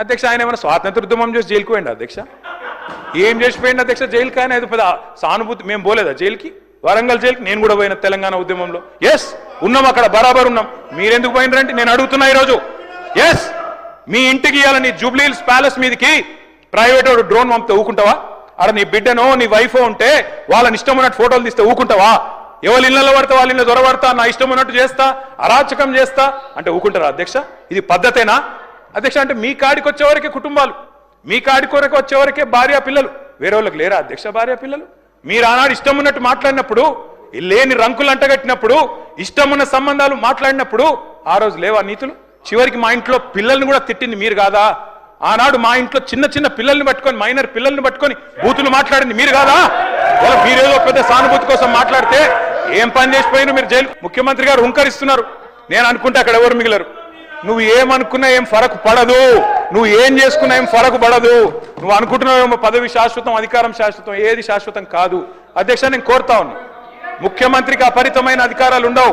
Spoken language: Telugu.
అధ్యక్ష ఆయన ఏమైనా స్వాతంత్ర ఉద్యమం చేసి జైలుకు పోయింది అధ్యక్ష? ఏం చేసిపోయింది అధ్యక్ష జైలుకి? ఆయన ఏదో పెద్ద సానుభూతి. మేము పోలేదా జైలుకి? వరంగల్ జైలుకి నేను కూడా పోయిన తెలంగాణ ఉద్యమంలో. ఎస్ ఉన్నాం, అక్కడ బరాబర్ ఉన్నాం. మీరెందుకు పోయినరంటే నేను అడుగుతున్నా ఈరోజు. ఎస్ మీ ఇంటికి ఇవ్వాలని జూబ్లీ హిల్స్ ప్యాలెస్ మీదకి ప్రైవేట్ వాడు డ్రోన్ పంపితే ఊకుంటావా? అక్కడ నీ బిడ్డనో నీ వైఫో ఉంటే వాళ్ళని ఇష్టం ఉన్నట్టు ఫోటోలు తీస్తే ఊకుంటావా? ఎవరి ఇళ్లలో పడతా వాళ్ళ ఇళ్ళ దొరబడతా, నా ఇష్టం ఉన్నట్టు చేస్తా, అరాచకం చేస్తా అంటే ఊకుంటారా అధ్యక్ష? ఇది పద్ధతేనా అధ్యక్ష? అంటే మీ కాడికి వచ్చేవరకే కుటుంబాలు, మీ కాడికి వరకు వచ్చేవరకే భార్య పిల్లలు, వేరే వాళ్ళకి లేరా అధ్యక్ష భార్య పిల్లలు? మీరు ఆనాడు ఇష్టం ఉన్నట్టు మాట్లాడినప్పుడు, లేని రంకులు అంటగట్టినప్పుడు, ఇష్టం ఉన్న సంబంధాలు మాట్లాడినప్పుడు ఆ రోజు లేవా నీతులు? చివరికి మా ఇంట్లో పిల్లల్ని కూడా తిట్టింది మీరు కాదా? ఆనాడు మా ఇంట్లో చిన్న చిన్న పిల్లల్ని పట్టుకొని, మైనర్ పిల్లల్ని పట్టుకొని బూతులు మాట్లాడింది మీరు కాదా? వాళ్ళ మీరేదో పెద్ద సానుభూతి కోసం మాట్లాడితే ఏం పని చేసిపోయినా మీరు జైలు. ముఖ్యమంత్రి గారు హుంకరిస్తున్నారు. నేను అనుకుంటే అక్కడ ఎవరు మిగిలరు. నువ్వు ఏమనుకున్నా ఏం ఫరకు పడదు, నువ్వు ఏం చేసుకున్నా ఏం ఫరకు పడదు. నువ్వు అనుకుంటున్నావు పదవి శాశ్వతం, అధికారం శాశ్వతం, ఏది శాశ్వతం కాదు అధ్యక్ష. నేను కోరుతా ఉన్నా, ముఖ్యమంత్రికి అపరితమైన అధికారాలు ఉండవు.